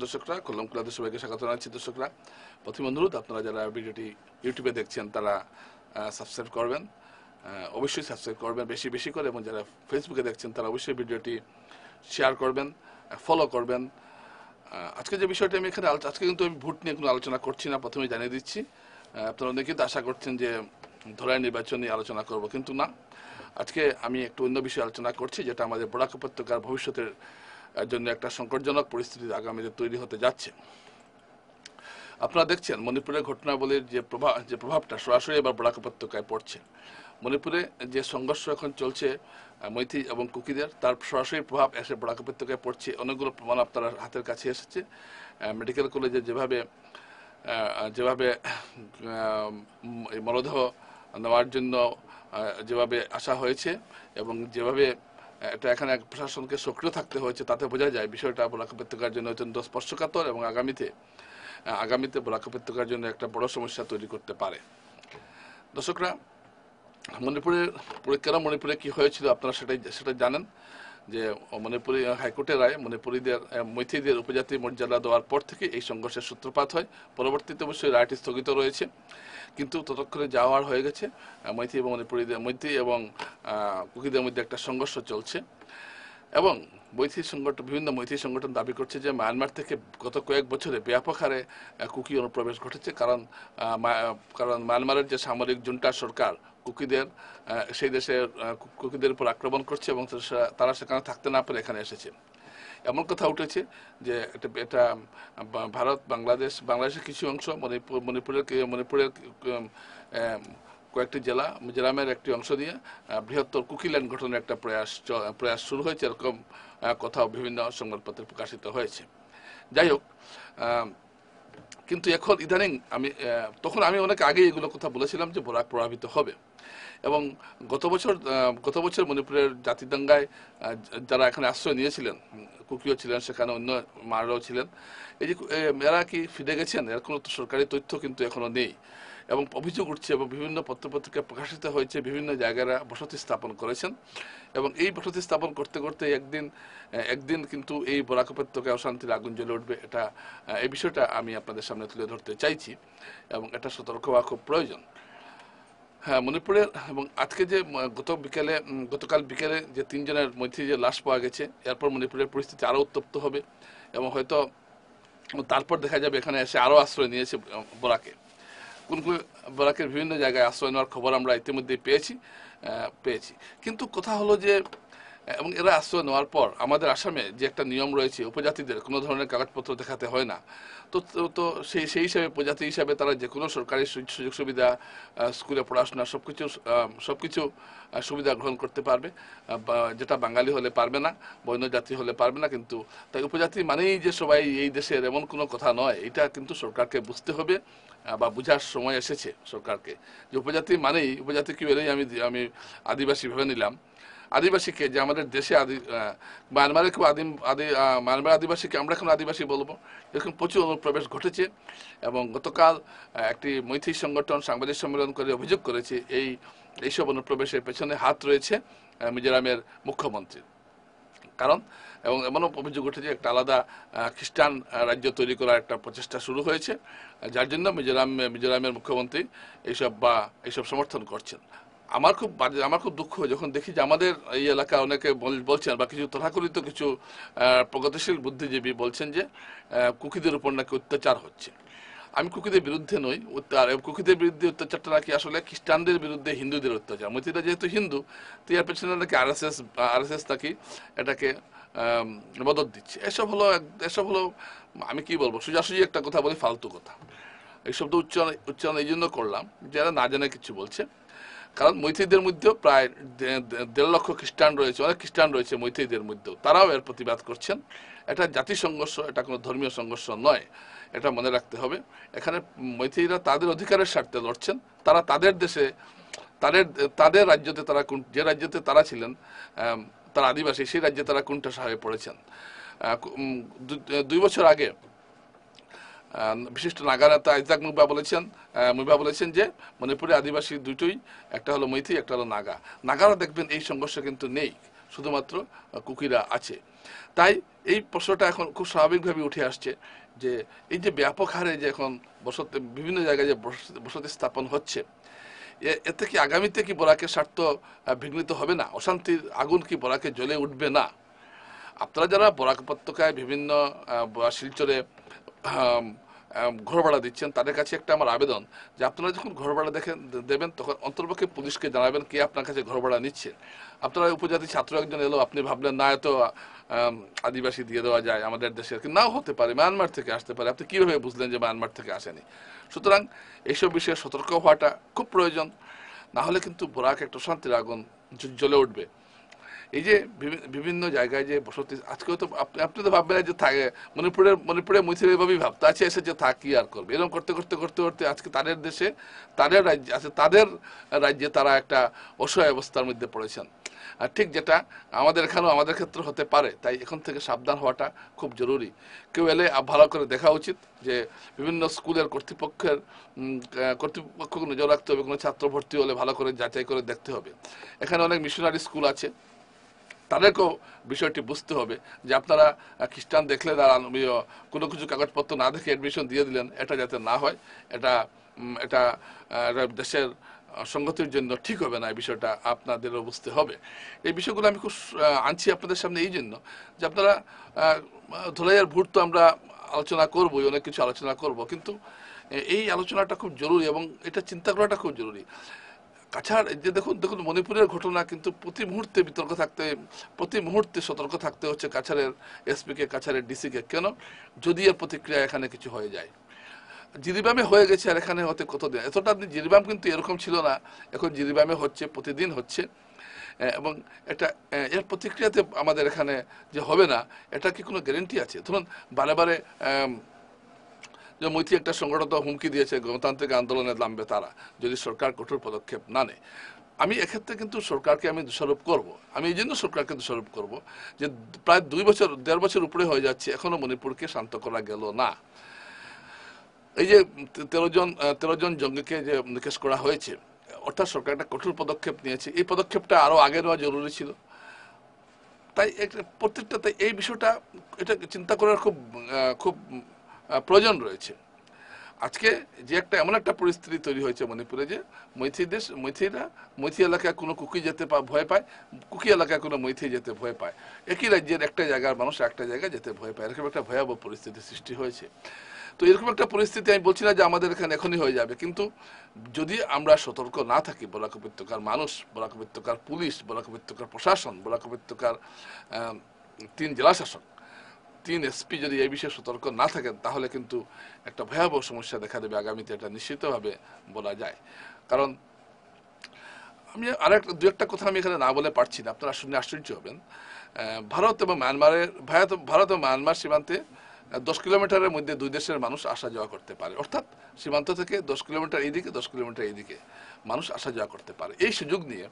দর্শকরা, কলম ক্লাবের সবাইকে স্বাগত জানাচ্ছি। দর্শকরা, প্রথম অনুরোধ, আপনারা যারা ভিডিওটি ইউটিউবে দেখছেন তারা সাবস্ক্রাইব করবেন, অবশ্যই সাবস্ক্রাইব করবেন বেশি বেশি করে, এবং যারা ফেসবুকে দেখছেন তারা অবশ্যই ভিডিওটি শেয়ার করবেন, ফলো করবেন। আজকে যে বিষয়টি আমি এখানে আজকে কিন্তু আমি ভোট নিয়ে কোনো আলোচনা করছি না, প্রথমে জানিয়ে দিচ্ছি। আপনারা অনেকেই তো আশা করছেন যে ধলাই নির্বাচন নিয়ে আলোচনা করব, কিন্তু না, আজকে আমি একটু অন্য বিষয়ে আলোচনা করছি, যেটা আমাদের বরাক উপত্যকার ভবিষ্যতের জন্য একটা সংকটজনক পরিস্থিতি আগামীতে তৈরি হতে যাচ্ছে। আপনারা দেখছেন মণিপুরের ঘটনাবলীর যে প্রভাবটা সরাসরি এবার বরাক উপত্যকায় পড়ছে। মণিপুরে যে সংঘর্ষ এখন চলছে মৈথি এবং কুকিদের, তার সরাসরি প্রভাব এসে বরাক উপত্যকায় পড়ছে। অনেকগুলো প্রমাণ আপনার হাতের কাছে এসেছে। মেডিকেল কলেজে যেভাবে মরদেহ নেওয়ার জন্য যেভাবে আসা হয়েছে এবং যেভাবে এটা এখানে প্রশাসনকে সক্রিয় থাকতে হয়েছে, তাতে বোঝা যায় বিষয়টা বরাক উপত্যকার জন্য অত্যন্ত স্পর্শকাতর এবং আগামীতে বরাক উপত্যকার জন্য একটা বড় সমস্যা তৈরি করতে পারে। দর্শকরা, মণিপুরে কি হয়েছিল আপনারা সেটা জানেন, যে মণিপুরি হাইকোর্টের রায় মৈথিদের উপজাতি মর্যাদা দেওয়ার পর থেকে এই সংঘর্ষের সূত্রপাত হয়। পরবর্তীতে অবশ্যই রায়টি স্থগিত রয়েছে, কিন্তু ততক্ষণে যাওয়ার হয়ে গেছে। মৈথি এবং কুকিদের মধ্যে একটা সংঘর্ষ চলছে, এবং বিভিন্ন মৈথি সংগঠন দাবি করছে যে মায়ানমার থেকে গত কয়েক বছরে ব্যাপক হারে কুকি অনুপ্রবেশ ঘটেছে। কারণ মায়ানমারের যে সামরিক জুন্টা সরকার সেই দেশের কুকিদের উপর আক্রমণ করছে, এবং তারা সেখানে থাকতে না পেরে এখানে এসেছে। এমন কথা উঠেছে যে এটা বাংলাদেশের কিছু অংশ, মণিপুরের কয়েকটি জেলা, মিজোরামের একটি অংশ দিয়ে বৃহত্তর কুকিল্যান্ড গঠনের একটা প্রয়াস শুরু হয়েছে, এরকম কথাও বিভিন্ন সংবাদপত্রে প্রকাশিত হয়েছে। যাই হোক, কিন্তু এখন ইদানিং তখন আমি অনেক আগে এগুলো কথা বলেছিলাম যে বরাক প্রভাবিত হবে, এবং গত বছর মণিপুরের জাতিদাঙ্গায় যারা এখানে আশ্রয় নিয়েছিলেন, কুকিও ছিলেন সেখানে, অন্য মারাও ছিলেন, এরা কি ফিরে গেছেন, এর কোনো সরকারি তথ্য কিন্তু এখনো নেই, এবং অভিযোগ উঠছে এবং বিভিন্ন পত্রপত্রিকায় প্রকাশিত হয়েছে বিভিন্ন জায়গায় বসতি স্থাপন করেছেন, এবং এই বসতি স্থাপন করতে করতে একদিন কিন্তু এই বরাক উপত্যকায় অশান্তির আগুন জ্বলে উঠবে। এই বিষয়টা আমি আপনাদের সামনে তুলে ধরতে চাইছি, এবং এটা সতর্ক হওয়া খুব প্রয়োজন। হ্যাঁ, মণিপুরের এবং আজকে যে গতকাল বিকেলে যে 3 জনের মধ্যে যে লাশ পাওয়া গেছে, এরপর মণিপুরের পরিস্থিতি আরও উত্তপ্ত হবে, এবং হয়তো তারপর দেখা যাবে এখানে এসে আরও আশ্রয় নিয়েছে বরাকে। বরাকের বিভিন্ন জায়গায় আশ্রয় নেওয়ার খবর আমরা ইতিমধ্যে পেয়েছি। কিন্তু কথা হলো যে, এবং এরা আশ্রয় নেওয়ার পর আমাদের আসামে যে একটা নিয়ম রয়েছে, উপজাতিদের কোনো ধরনের কাগজপত্র দেখাতে হয় না, তো সেই হিসাবে উপজাতি হিসাবে তারা যে কোনো সরকারি সুযোগ সুবিধা, স্কুলে পড়াশোনা সবকিছু সুবিধা গ্রহণ করতে পারবে, যেটা বাঙালি হলে পারবে না, বন্য জাতি হলে পারবে না। কিন্তু তাই উপজাতি মানেই যে সবাই এই দেশের, এমন কোনো কথা নয়। এটা কিন্তু সরকারকে বুঝতে হবে, বা বুঝার সময় এসেছে সরকারকে, যে উপজাতি কি বলেই আমি আদিবাসী ভেবে নিলাম। আদিবাসীকে, যে আমাদের দেশে মায়ানমার আদিবাসীকে আমরা এখন আদিবাসী বলবো, এরকম প্রচুর অনুপ্রবেশ ঘটেছে। এবং গতকাল একটি মৈথি সংগঠন সাংবাদিক সম্মেলন করে অভিযোগ করেছে এইসব অনুপ্রবেশের পেছনে হাত রয়েছে মিজোরামের মুখ্যমন্ত্রীর। এবং এমনও অভিযোগ উঠেছে একটা আলাদা খ্রিস্টান রাজ্য তৈরি করার একটা প্রচেষ্টা শুরু হয়েছে, যার জন্য মিজোরামের মুখ্যমন্ত্রী এইসব সমর্থন করছেন। আমার খুব দুঃখ যখন দেখি যে আমাদের এই এলাকা অনেকে বলছেন, বা কিছু তথাকথিত কিছু প্রগতিশীল বুদ্ধিজীবী বলছেন যে কুকিদের উপর নাকি অত্যাচার হচ্ছে। আমি কুকিদের বিরুদ্ধে নই, কুকিদের বিরুদ্ধে অত্যাচারটা নাকি আসলে খ্রিস্টানদের বিরুদ্ধে হিন্দুদের অত্যাচার। মৈথিরা যেহেতু হিন্দু, তো এর পেছনে নাকি আরএসএস নাকি এটাকে মদত দিচ্ছে। এসব হলো আমি কি বলবো, সোজাসুজি একটা কথা বলি, ফালতু কথা। এই শব্দ উচ্চারণ এই জন্য করলাম, যারা না জানে কিছু বলছে। কারণ মৈথিদের মধ্যেও প্রায় 1.5 লক্ষ খ্রিস্টান রয়েছে, অনেক খ্রিস্টান রয়েছে মৈথিদের মধ্যেও, তারাও এর প্রতিবাদ করছেন। এটা জাতি সংঘর্ষ, এটা কোনো ধর্মীয় সংঘর্ষ নয়, এটা মনে রাখতে হবে। এখানে মৈথিরা তাদের অধিকারের স্বার্থে লড়ছেন। তারা তাদের দেশে, তাদের রাজ্যতে, যে রাজ্যতে তারা ছিলেন, তারা আদিবাসী, সেই রাজ্যে তারা কোণঠাসা হয়ে পড়েছেন। 2 বছর আগে বিশিষ্ট নাগা নেতা আইজাক মুইবা বলেছেন যে মণিপুরে আদিবাসী দুটোই, একটা হলো মৈথি, একটা হলো নাগা। নাগারা দেখবেন এই সংঘর্ষ কিন্তু নেই, শুধুমাত্র কুকিরা আছে। তাই এই প্রশ্নটা এখন খুব স্বাভাবিকভাবে উঠে আসছে যে এই যে ব্যাপক হারে যে এখন বসতি বিভিন্ন জায়গায় যে বসতি স্থাপন হচ্ছে, এতে কি আগামীতে কি বরাকের স্বার্থ বিঘ্নিত হবে না? অশান্তির আগুন কি বরাকে জ্বলে উঠবে না? আপনারা যারা বরাক উপত্যকায় বিভিন্ন শিলচরে ঘর ভাড়া দিচ্ছেন, তাদের কাছে একটা আমার আবেদন যে আপনারা যখন ঘর ভাড়া দেবেন তখন অন্তর্পক্ষে পুলিশকে জানাবেন কে আপনার কাছে ঘর ভাড়া নিচ্ছে। আপনারা উপজাতি ছাত্র একজন এলো, আপনি ভাবলেন না এত আদিবাসী দিয়ে দেওয়া যায় আমাদের দেশে, নাও হতে পারে মায়ানমার থেকে আসতে পারে, আপনি কিভাবে বুঝলেন যে মায়ানমার থেকে আসেনি? সুতরাং এইসব বিষয়ে সতর্ক হওয়াটা খুব প্রয়োজন, না হলে কিন্তু বরাক একটা শান্তির আগুন জ্বলে উঠবে। এই যে বিভিন্ন জায়গায় যে বসতি, আজকেও তো আপনি তো ভাববেন যে থাকে মণিপুরে মৈথিলি এভাবেই ভাবতো আছে এসেছে থাকি আর করবে, এরকম করতে করতে করতে করতে আজকে তাদের দেশে তাদের রাজ্যে আছে, তাদের রাজ্যে তারা একটা অসহায় অবস্থার মধ্যে পড়েছেন। আর ঠিক যেটা আমাদের এখানেও আমাদের ক্ষেত্রে হতে পারে, তাই এখন থেকে সাবধান হওয়াটা খুব জরুরি। কেউ এলে ভালো করে দেখা উচিত যে বিভিন্ন স্কুলের কর্তৃপক্ষ নজর রাখতে হবে, কোনো ছাত্র ভর্তি হলে ভালো করে যাচাই করে দেখতে হবে। এখানে অনেক মিশনারি স্কুল আছে, তাদেরকেও বিষয়টি বুঝতে হবে যে আপনারা খ্রিস্টান দেখলে তারা কোনো কিছু কাগজপত্র না দেখে অ্যাডমিশন দিয়ে দিলেন, এটা যাতে না হয়। এটা এটা দেশের সংগতির জন্য ঠিক হবে না, এই বিষয়টা আপনাদেরও বুঝতে হবে। এই বিষয়গুলো আমি খুব আনছি আপনাদের সামনে এই জন্য যে আপনারা ধুলাইয়ের ভোট তো আমরা আলোচনা করবোই, অনেক কিছু আলোচনা করব, কিন্তু এই আলোচনাটা খুব জরুরি এবং এটা চিন্তা করাটা খুব জরুরি। কাছাড় যে দেখুন মণিপুরের ঘটনা, কিন্তু প্রতি মুহূর্তে বিতর্ক থাকতে, প্রতি মুহূর্তে সতর্ক থাকতে হচ্ছে কাছাড়ের এসপিকে, কাছাড়ের ডিসিকে। কেন? যদি এর প্রতিক্রিয়া এখানে কিছু হয়ে যায়। জিরিবামে হয়ে গেছে আর এখানে হতে কতদিন, এতটা জিরিবাম কিন্তু এরকম ছিল না, এখন জিরিবামে হচ্ছে, প্রতিদিন হচ্ছে। এবং এটা এর প্রতিক্রিয়াতে আমাদের এখানে যে হবে না, এটা কি কোনো গ্যারেন্টি আছে? ধরুন বারে বারে যে মৈত্রী একটা সংগঠন হুমকি দিয়েছে গণতান্ত্রিক আন্দোলনে নামবে তারা, যদি সরকার কঠোর পদক্ষেপ না নেয়। আমি এক্ষেত্রে কিন্তু সরকারকে আমি দোষারোপ করব। আমি এই জন্য সরকারকে দোষারোপ করব যে প্রায় 1.5 বছর উপরে হয়ে যাচ্ছে, এখনো মণিপুরকে শান্ত করা গেল না। এই যে 13 জন জঙ্গিকে যে নিকেশ করা হয়েছে, অর্থাৎ সরকার একটা কঠোর পদক্ষেপ নিয়েছে, এই পদক্ষেপটা আরো আগে নেওয়া জরুরি ছিল। তাই প্রত্যেকটা, তাই এই বিষয়টা এটা চিন্তা করার খুব খুব প্রয়োজন রয়েছে। আজকে যে একটা এমন একটা পরিস্থিতি তৈরি হয়েছে মণিপুরে যে মৈথি এলাকায় কোনো কুকি যেতে ভয় পায়, কুকি এলাকায় কোনো মৈথি যেতে ভয় পায়, একই রাজ্যের একটা জায়গার মানুষ একটা জায়গায় যেতে ভয় পায়, এরকম একটা ভয়াবহ পরিস্থিতি সৃষ্টি হয়েছে। তো এরকম একটা পরিস্থিতি আমি বলছি না যে আমাদের এখানে এখনই হয়ে যাবে, কিন্তু যদি আমরা সতর্ক না থাকি, বরাক উপত্যকার মানুষ, বরাক উপত্যকার পুলিশ, বরাক উপত্যকার প্রশাসন, বরাক উপত্যকার 3 জেলা শাসক, 3 এসপি যদি এই বিষয়ে সতর্ক না থাকেন, তাহলে কিন্তু একটা ভয়াবহ সমস্যা দেখা দেবে আগামীতে, এটা নিশ্চিতভাবে বলা যায়। কারণ আমি দু একটা কথা আমি এখানে না বলে পারছি না, আপনারা শুনে আশ্চর্য হবেন। ভারত এবং মায়ানমার সীমান্তে 10 কিলোমিটারের মধ্যে দুই দেশের মানুষ আসা যাওয়া করতে পারে, অর্থাৎ সীমান্ত থেকে 10 কিলোমিটার এইদিকে, 10 কিলোমিটার এইদিকে মানুষ আসা যাওয়া করতে পারে। এই সুযোগ নিয়ে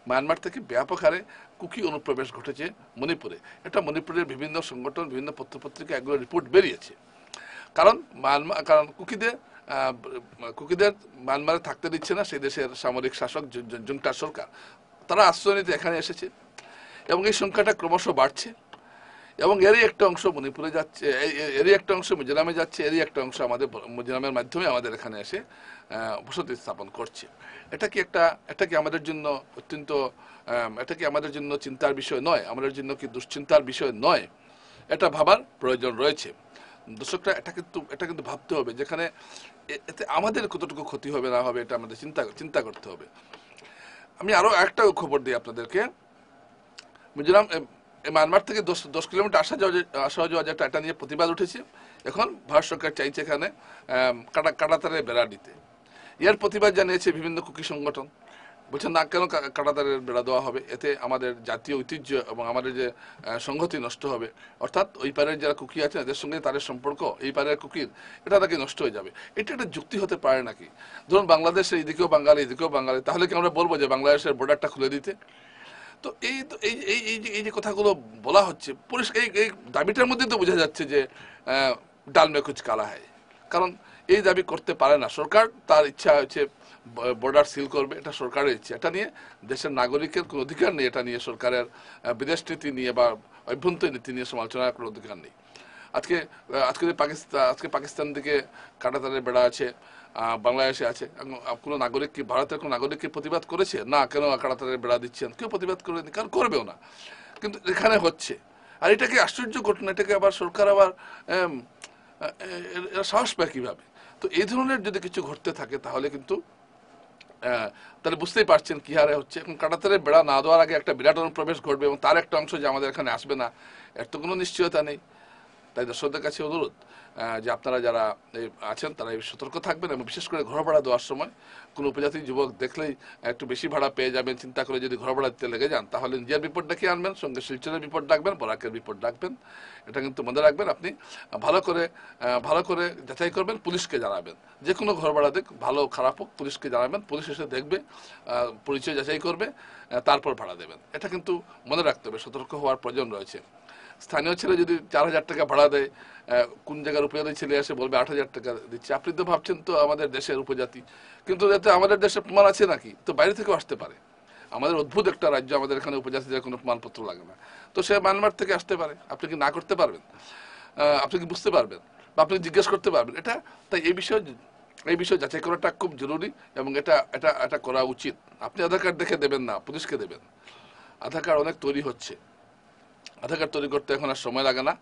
মায়ানমার থেকে ব্যাপক হারে কুকি অনুপ্রবেশ ঘটেছে মণিপুরে। এটা মণিপুরের বিভিন্ন সংগঠন, বিভিন্ন পত্রপত্রিকা এগুলো রিপোর্ট বেরিয়েছে। কারণ কুকিদের মায়ানমারে থাকতে দিচ্ছে না সেই দেশের সামরিক শাসক, জুন্টা সরকার। তারা আশ্রয় নিতে এখানে এসেছে এবং এই সংখ্যাটা ক্রমশ বাড়ছে এবং এরই একটা অংশ মণিপুরে যাচ্ছে, এরই একটা অংশ মিজোরামে যাচ্ছে, এরই একটা অংশ আমাদের মিজোরামের মাধ্যমে আমাদের এখানে এসে বসতি স্থাপন করছে। এটা কি আমাদের জন্য এটা কি আমাদের জন্য চিন্তার বিষয় নয়? আমাদের জন্য কি দুশ্চিন্তার বিষয় নয়? এটা ভাবার প্রয়োজন রয়েছে। দর্শকরা এটা কিন্তু ভাবতে হবে, যেখানে এতে আমাদের কতটুকু ক্ষতি হবে না হবে, এটা আমাদের চিন্তা করতে হবে। আমি আরো একটা খবর দিই আপনাদেরকে। মিজোরাম মায়ানমার থেকে 10 কিলোমিটার আসা যাওয়া যেটা, এটা নিয়ে প্রতিবাদ উঠেছে। এখন ভারত সরকার চাইছে এখানে কাঁটাতারে বেড়া দিতে। এর প্রতিবাদ জানিয়েছে বিভিন্ন কুকি সংগঠন, বলছেন না কেন কাঁটাতারের বেড়া দেওয়া হবে, এতে আমাদের জাতীয় ঐতিহ্য এবং আমাদের যে সংহতি নষ্ট হবে, অর্থাৎ ওই পারের যারা কুকি আছে এদের সঙ্গে তাদের সম্পর্ক, এই পারের কুকির, এটা নাকি নষ্ট হয়ে যাবে। এটা একটা যুক্তি হতে পারে নাকি? ধরুন বাংলাদেশের এইদিকেও বাঙালি, এদিকেও বাঙালি, তাহলে কি আমরা বলবো যে বাংলাদেশের বর্ডারটা খুলে দিতে? তো এই যে কথাগুলো বলা হচ্ছে, এই দাবিটার মধ্যে তো বোঝা যাচ্ছে যে ডাল মে কুছ কালা হয়। কারণ এই দাবি করতে পারে না সরকার, তার ইচ্ছা হচ্ছে বর্ডার সিল করবে, এটা সরকারের ইচ্ছে। এটা নিয়ে দেশের নাগরিকের কোনো অধিকার নেই, এটা নিয়ে সরকারের বিদেশ নীতি নিয়ে বা অভ্যন্তরীণ নীতি নিয়ে সমালোচনা করার অধিকার নেই। আজকে পাকিস্তান দিকে কাঁটাতারের বেড়া আছে, বাংলাদেশে আছে। কোনো নাগরিক কি, ভারতের কোনো নাগরিক কি প্রতিবাদ করেছে? না, কেন কাঁটাতারের বেড়া দিচ্ছেন? কেউ প্রতিবাদ করেনি, কারণ করবেও না। কিন্তু এখানে হচ্ছে, আর এটাকে আশ্চর্য ঘটনা, এটাকে আবার সরকার আবার এরা সাহস পায় কিভাবে? তো এই ধরনের যদি কিছু ঘটতে থাকে তাহলে কিন্তু তাহলে বুঝতেই পারছেন কি হারে হচ্ছে। এখন কাঁটাতারের বেড়া না দেওয়ার আগে একটা বিরাট অনুপ্রবেশ ঘটবে এবং তার একটা অংশ যে আমাদের এখানে আসবে না, এর তো কোনো নিশ্চয়তা নেই। তাই দর্শকদের কাছে অনুরোধ যে আপনারা যারা আছেন তারা সতর্ক থাকবেন, এবং বিশেষ করে ঘর ভাড়া দেওয়ার সময় কোনো উপজাতি যুবক দেখলেই একটু বেশি ভাড়া পেয়ে যাবেন চিন্তা করে যদি ঘর ভাড়া দিতে লেগে যান, তাহলে নিজের বিপদ ডেকে আনবেন, সঙ্গে শিলচরের বিপদ ডাকবেন, বরাকের বিপদ ডাকবেন। এটা কিন্তু মনে রাখবেন। আপনি ভালো করে যাচাই করবেন, পুলিশকে জানাবেন। যে কোনো ঘর ভাড়া দেখ, ভালো খারাপ হোক, পুলিশকে জানাবেন। পুলিশ এসে দেখবে, পরিচয় যাচাই করবে, তারপর ভাড়া দেবেন। এটা কিন্তু মনে রাখতে হবে, সতর্ক হওয়ার প্রয়োজন রয়েছে। স্থানীয় ছেলে যদি 4,000 টাকা ভাড়া দেয়, কোন জায়গার উপজাতি ছেলে এসে বলবে 8,000 টাকা দিচ্ছে, আপনি তো ভাবছেন তো আমাদের দেশের উপজাতি, কিন্তু যাতে আমাদের দেশে প্রমাণ আছে নাকি? তো বাইরে থেকেও আসতে পারে। আমাদের অদ্ভুত একটা রাজ্য, আমাদের এখানে উপজাতিদের কোনো প্রমাণপত্র লাগে না। তো সে মায়ানমার থেকে আসতে পারে, আপনি কি না করতে পারবেন? আপনি কি বুঝতে পারবেন, বা আপনি জিজ্ঞেস করতে পারবেন? তাই এই বিষয়ে যাচাই করাটা খুব জরুরি, এবং এটা করা উচিত। আপনি আধার কার্ড দেখে দেবেন না, পুলিশকে দেবেন। আধার কার্ড অনেক তৈরি হচ্ছে, আধার কার্ড তৈরি করতে এখন আর সময় লাগে না।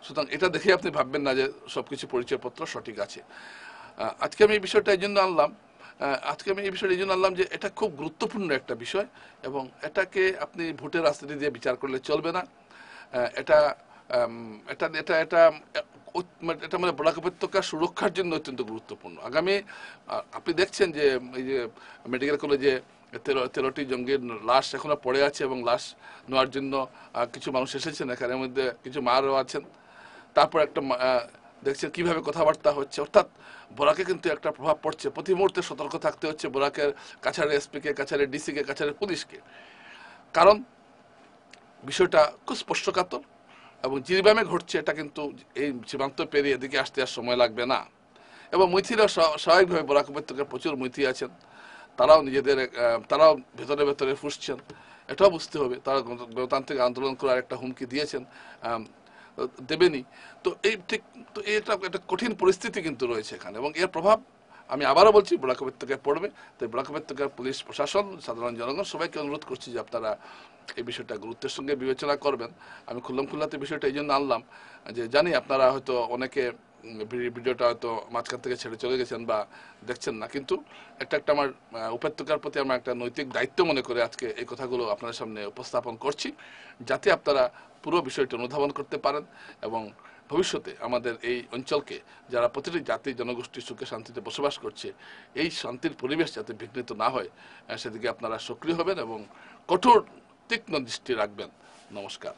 সুতরাং এটা দেখে আপনি ভাববেন না যে সবকিছু পরিচয়পত্র সঠিক আছে। আজকে আমি এই বিষয়টা এই জন্য আনলাম যে এটা খুব গুরুত্বপূর্ণ একটা বিষয়, এবং এটাকে আপনি ভোটের রাজনীতি দিয়ে বিচার করলে চলবে না। এটা এটা এটা এটা এটা মানে বরাক উপত্যকার সুরক্ষার জন্য অত্যন্ত গুরুত্বপূর্ণ। আপনি দেখছেন যে এই যে মেডিকেল কলেজে 13টি জঙ্গির লাশ এখনো পড়ে আছে, এবং লাশ নেওয়ার জন্য কিছু মানুষ এসেছেন, এখানে মধ্যে কিছু মারও আছেন। তারপর দেখছেন কিভাবে কথাবার্তা হচ্ছে, অর্থাৎ বরাকে কিন্তু একটা প্রভাব পড়ছে। প্রতি মুহূর্তে সতর্ক থাকতে হচ্ছে বরাকের কাছাড়ের এসপিকে, কাছাড়ের ডিসিকে, কাছাড়ের পুলিশকে। কারণ বিষয়টা খুব স্পষ্টকাতর, এবং জিরিবামে ঘটছে, এটা কিন্তু এই সীমান্ত পেরিয়ে এদিকে আসতে আর সময় লাগবে না। এবং মৈথিরা স্বাভাবিকভাবে বরাক উপত্যকার প্রচুর মৈথি আছেন, তারাও ভেতরে ভেতরে ফুসছেন। এটাও বুঝতে হবে, তারা গণতান্ত্রিক আন্দোলন করার একটা হুমকি দিয়েছেন, দেবেনি। তো এটা একটা কঠিন পরিস্থিতি কিন্তু রয়েছে এখানে, এবং এর প্রভাব আমি আবারও বলছি বরাক উপত্যকায় পড়বে। তাই বরাক উপত্যকার পুলিশ প্রশাসন, সাধারণ জনগণ সবাইকে অনুরোধ করছি যে আপনারা এই বিষয়টা গুরুত্বের সঙ্গে বিবেচনা করবেন। আমি খুল্লাতে বিষয়টা এই জন্য আনলাম যে জানি আপনারা হয়তো অনেকে ভিডিওটা হয়তো মাঝখান থেকে ছেড়ে চলে গেছেন বা দেখছেন না, কিন্তু একটা আমার উপত্যকার প্রতি আমার একটা নৈতিক দায়িত্ব মনে করে আজকে এই কথাগুলো আপনাদের সামনে উপস্থাপন করছি, যাতে আপনারা পুরো বিষয়টা অনুধাবন করতে পারেন, এবং ভবিষ্যতে আমাদের এই অঞ্চলকে, যারা প্রতিটি জাতি জনগোষ্ঠী সুখে শান্তিতে বসবাস করছে, এই শান্তির পরিবেশ যাতে বিঘ্নিত না হয়, সেদিকে আপনারা সক্রিয় হবেন এবং কঠোর তীক্ষ্ণ দৃষ্টি রাখবেন। নমস্কার।